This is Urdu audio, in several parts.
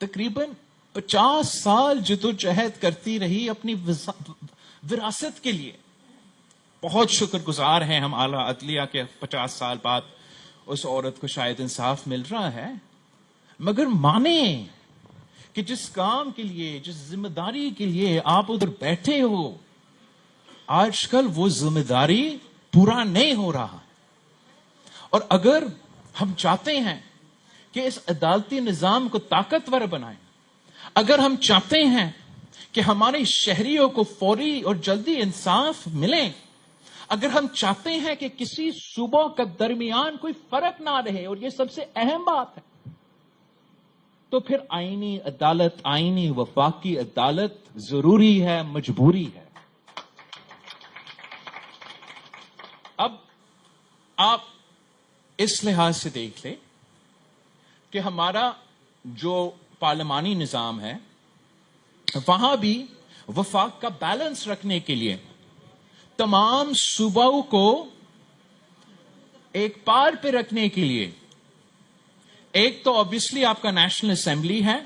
تقریباً 50 سال جدوجہد کرتی رہی اپنی وراثت کے لیے. بہت شکر گزار ہیں ہم اعلیٰ عدلیہ کے 50 سال بعد اس عورت کو شاید انصاف مل رہا ہے. مگر مانیں کہ جس کام کے لیے، جس ذمہ داری کے لیے آپ ادھر بیٹھے ہو، آج کل وہ ذمہ داری پورا نہیں ہو رہا. اور اگر ہم چاہتے ہیں کہ اس عدالتی نظام کو طاقتور بنائیں، اگر ہم چاہتے ہیں کہ ہمارے شہریوں کو فوری اور جلدی انصاف ملے، اگر ہم چاہتے ہیں کہ کسی صوبوں کا درمیان کوئی فرق نہ رہے، اور یہ سب سے اہم بات ہے، تو پھر آئینی عدالت، آئینی وفاقی عدالت ضروری ہے، مجبوری ہے. اب آپ اس لحاظ سے دیکھ لیں کہ ہمارا جو پارلیمانی نظام ہے، وہاں بھی وفاق کا بیلنس رکھنے کے لیے تمام صوبوں کو ایک پار پہ رکھنے کے لیے ایک تو obviously آپ کا نیشنل اسمبلی ہے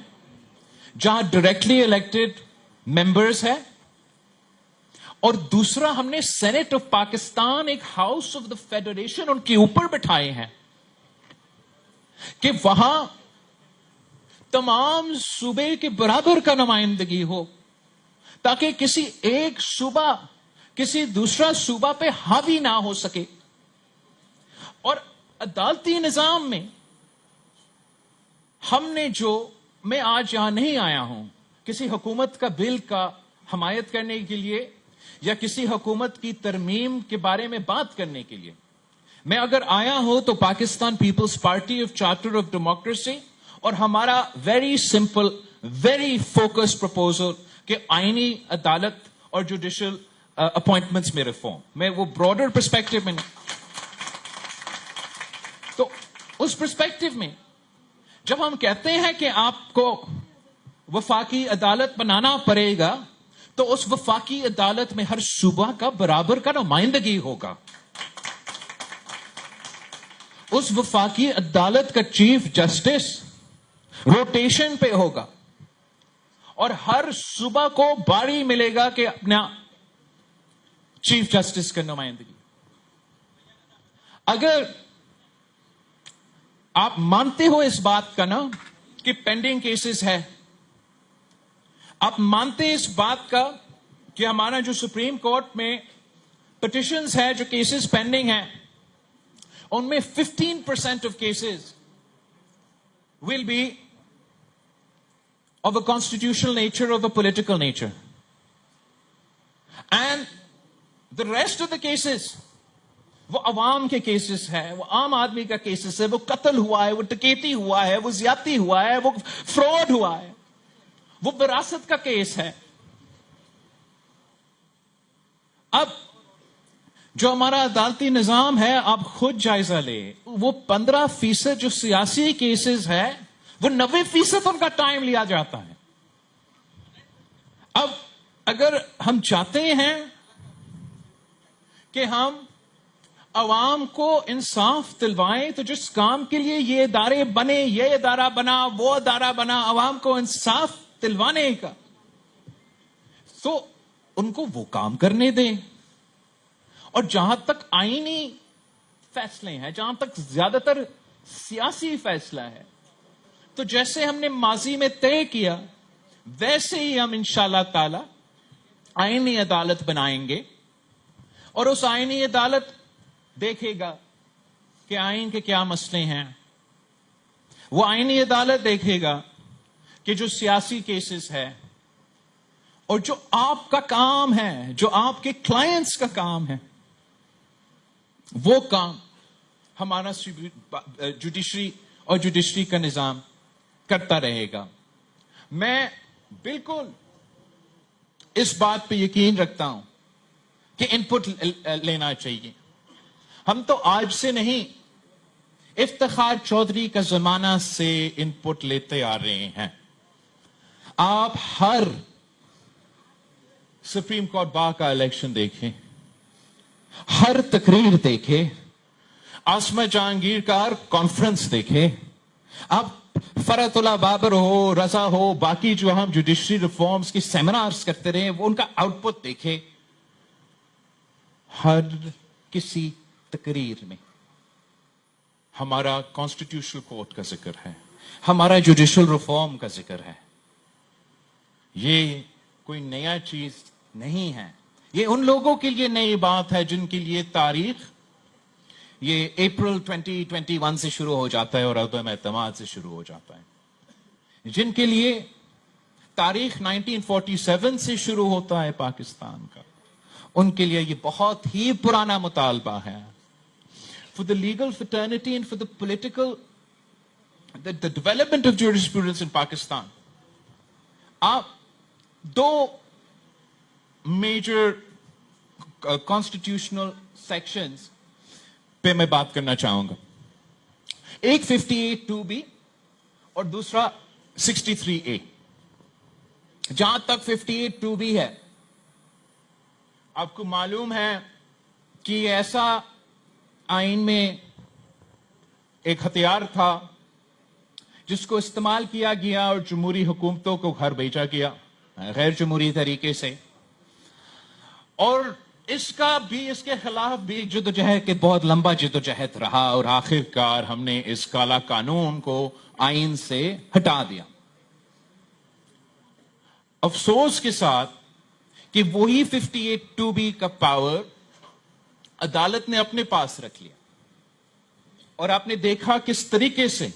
جہاں ڈائریکٹلی الیکٹڈ ممبرز ہے، اور دوسرا ہم نے سینٹ آف پاکستان، ایک ہاؤس آف دا فیڈریشن ان کے اوپر بٹھائے ہیں کہ وہاں تمام صوبے کے برابر کا نمائندگی ہو، تاکہ کسی ایک صوبہ کسی دوسرا صوبہ پہ حاوی نہ ہو سکے. اور عدالتی نظام میں ہم نے میں آج یہاں نہیں آیا ہوں کسی حکومت کا بل کا حمایت کرنے کے لیے یا کسی حکومت کی ترمیم کے بارے میں بات کرنے کے لیے. میں اگر آیا ہوں تو Pakistan Peoples Party of charter of democracy اور ہمارا very simple, very focus proposal کہ آئینی عدالت اور جوڈیشل اپوائنٹمنٹس میں ریفارم، میں وہ براڈر پرسپیکٹو میں نہیں. تو اس پرسپیکٹو میں جب ہم کہتے ہیں کہ آپ کو وفاقی عدالت بنانا پڑے گا، تو اس وفاقی عدالت میں ہر صوبہ کا برابر کا نمائندگی ہوگا. اس وفاقی عدالت کا چیف جسٹس روٹیشن پہ ہوگا، اور ہر صوبہ کو باری ملے گا کہ اپنا چیف جسٹس کا نمائندگی. اگر آپ مانتے ہو اس بات کا نا کہ پینڈنگ کیسز ہے، آپ مانتے اس بات کا کہ ہمارا جو سپریم کورٹ میں پٹیشنز ہے، جو کیسز پینڈنگ ہیں، ان میں 15% of cases will be of a constitutional nature, of a political nature. And the rest of the cases, وہ عوام کے کیسز ہے، وہ عام آدمی کا کیسز ہے، وہ قتل ہوا ہے، وہ ڈکیتی ہوا ہے، وہ زیادتی ہوا ہے، وہ فراڈ ہوا ہے، وہ وراثت کا کیس ہے. اب جو ہمارا عدالتی نظام ہے، آپ خود جائزہ لیں، وہ 15% جو سیاسی کیسز ہے، وہ 90% ان کا ٹائم لیا جاتا ہے. اب اگر ہم چاہتے ہیں کہ ہم عوام کو انصاف دلوائیں، تو جس کام کے لیے یہ ادارے بنے، یہ ادارہ بنا، وہ ادارہ بنا، عوام کو انصاف دلوانے کا، تو ان کو وہ کام کرنے دیں. اور جہاں تک آئینی فیصلے ہیں، جہاں تک زیادہ تر سیاسی فیصلہ ہے، تو جیسے ہم نے ماضی میں طے کیا، ویسے ہی ہم انشاءاللہ تعالی آئینی عدالت بنائیں گے. اور اس آئینی عدالت دیکھے گا کہ آئین کے کیا مسئلے ہیں. وہ آئینی عدالت دیکھے گا کہ جو سیاسی کیسز ہے اور جو آپ کا کام ہے، جو آپ کے کلائنٹس کا کام ہے، وہ کام ہمارا جوڈیشری اور جوڈیشری کا نظام کرتا رہے گا. میں بالکل اس بات پہ یقین رکھتا ہوں کہ ان پٹ لینا چاہیے. ہم تو آج سے نہیں، افتخار چودھری کا زمانہ سے ان پٹ لیتے آ رہے ہیں. آپ ہر سپریم کورٹ بار کا الیکشن دیکھیں، ہر تقریر دیکھیں، عاصمہ جہانگیر کا ہر کانفرنس دیکھیں، آپ فرت اللہ بابر ہو, رضا ہو, باقی جو ہم جوڈیشری ریفارمز کی سیمینارز کرتے رہے, وہ ان کا آؤٹ پٹ دیکھے. ہر کسی تقریر میں ہمارا کانسٹیٹیوشنل کورٹ کا ذکر ہے, ہمارا جوڈیشل ریفارم کا ذکر ہے. یہ کوئی نیا چیز نہیں ہے. یہ ان لوگوں کے لیے نئی بات ہے جن کے لیے تاریخ یہ اپریل 2021 سے شروع ہو جاتا ہے اور عدم اعتماد سے شروع ہو جاتا ہے. جن کے لیے تاریخ 1947 سے شروع ہوتا ہے پاکستان کا, ان کے لیے یہ بہت ہی پرانا مطالبہ ہے. For the legal fraternity and for the political, the development of jurisprudence in Pakistan, آپ دو میجر constitutional sections پہ میں بات کرنا چاہوں گا. ایک 58(2)B اور دوسرا 63(A). جہاں تک 58(2)B ہے, آپ کو معلوم ہے کہ ایسا آئین میں ایک ہتھیار تھا جس کو استعمال کیا گیا اور جمہوری حکومتوں کو گھر بھیجا گیا غیر جمہوری طریقے سے, اور اس کے خلاف بھی جدوجہد کے بہت لمبا جدوجہد رہا, اور آخر کار ہم نے اس کالا قانون کو آئین سے ہٹا دیا. افسوس کے ساتھ کہ وہی 58(2)B کا پاور عدالت نے اپنے پاس رکھ لیا, اور آپ نے دیکھا کس طریقے سے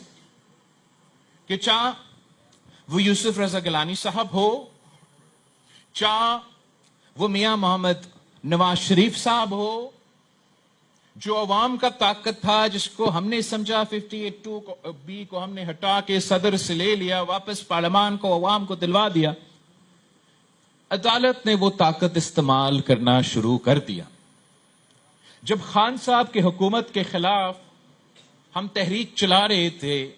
کہ چاہ وہ یوسف رضا گیلانی صاحب ہو, چاہ وہ میاں محمد نواز شریف صاحب ہو, جو عوام کا طاقت تھا, جس کو ہم نے سمجھا 58(2)B کو ہم نے ہٹا کے صدر سے لے لیا, واپس پارلیمان کو عوام کو دلوا دیا, عدالت نے وہ طاقت استعمال کرنا شروع کر دیا. جب خان صاحب کی حکومت کے خلاف ہم تحریک چلا رہے تھے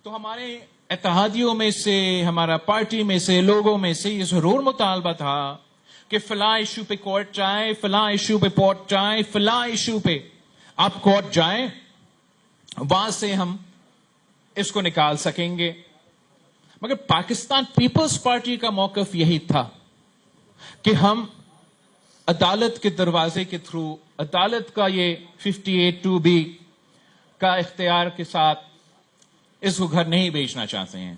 تو ہمارے اتحادیوں میں سے, ہمارا پارٹی میں سے لوگوں میں سے یہ ضرور مطالبہ تھا کہ فلاں ایشو پہ کورٹ جائیں, فلاں ایشو پہ پورٹ جائیں, فلاں ایشو پہ آپ کورٹ جائیں, وہاں سے ہم اس کو نکال سکیں گے. مگر پاکستان پیپلز پارٹی کا موقف یہی تھا کہ ہم عدالت کے دروازے کے تھرو, عدالت کا یہ 58(2)B کا اختیار کے ساتھ اس کو گھر نہیں بھیجنا چاہتے ہیں,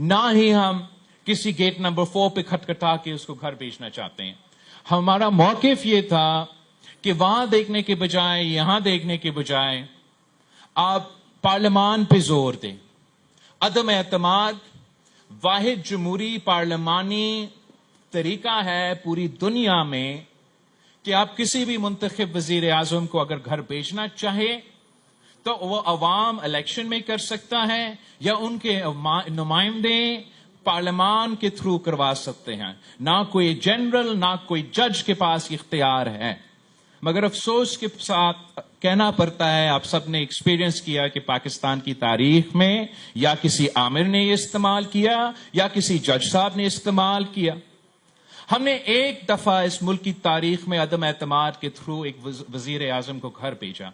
نہ ہی ہم کسی گیٹ نمبر 4 پہ کھٹکھٹا کے اس کو گھر بھیجنا چاہتے ہیں. ہمارا موقف یہ تھا کہ وہاں دیکھنے کے بجائے, یہاں دیکھنے کے بجائے آپ پارلیمان پہ زور دیں. عدم اعتماد واحد جمہوری پارلیمانی طریقہ ہے پوری دنیا میں کہ آپ کسی بھی منتخب وزیر اعظم کو اگر گھر بھیجنا چاہے تو وہ عوام الیکشن میں کر سکتا ہے, یا ان کے نمائندے پارلیمان کے تھرو کروا سکتے ہیں. نہ کوئی جنرل, نہ کوئی جج کے پاس اختیار ہے. مگر افسوس کے ساتھ کہنا پڑتا ہے, آپ سب نے ایکسپیرینس کیا کہ پاکستان کی تاریخ میں یا کسی عامر نے یہ استعمال کیا یا کسی جج صاحب نے استعمال کیا. ہم نے ایک دفعہ اس ملک کی تاریخ میں عدم اعتماد کے تھرو ایک وزیر اعظم کو گھر بھیجا.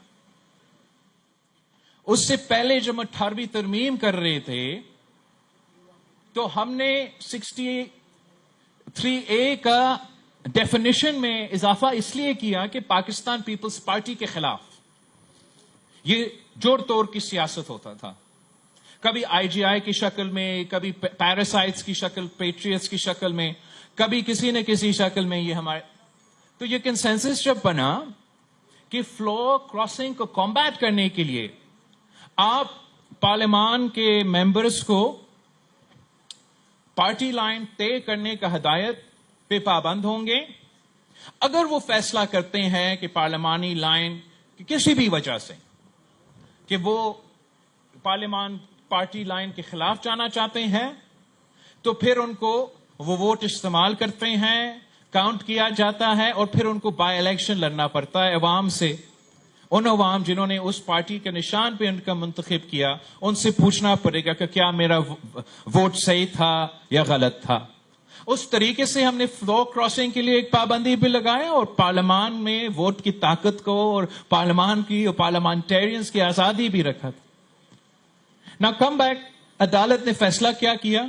اس سے پہلے جب ہم 18ویں ترمیم کر رہے تھے تو ہم نے 63(A) کا ڈیفینیشن میں اضافہ اس لیے کیا کہ پاکستان پیپلز پارٹی کے خلاف یہ جوڑ توڑ کی سیاست ہوتا تھا. کبھی IGI کی شکل میں, کبھی پیراسائٹس کی شکل, پیٹریٹس کی شکل میں, کبھی کسی نہ کسی شکل میں. یہ ہمارے تو یہ کنسنسس جب بنا کہ فلو کراسنگ کو کمبیٹ کرنے کے لیے آپ پارلیمان کے ممبرز کو پارٹی لائن طے کرنے کا ہدایت پہ پابند ہوں گے. اگر وہ فیصلہ کرتے ہیں کہ پارلیمانی لائن کسی بھی وجہ سے کہ وہ پارلیمان پارٹی لائن کے خلاف جانا چاہتے ہیں تو پھر ان کو وہ ووٹ استعمال کرتے ہیں, کاؤنٹ کیا جاتا ہے, اور پھر ان کو بائی الیکشن لڑنا پڑتا ہے عوام سے. ان عوام جنہوں نے اس پارٹی کے نشان پہ ان کا منتخب کیا, ان سے پوچھنا پڑے گا کہ کیا میرا ووٹ صحیح تھا یا غلط تھا. اس طریقے سے ہم نے فلو کراسنگ کے لیے ایک پابندی بھی لگایا, اور پارلیمان میں ووٹ کی طاقت کو اور پارلیمان کی اور پارلیمانٹیرینز کی آزادی بھی رکھا تھا. Now come back, عدالت نے فیصلہ کیا کیا؟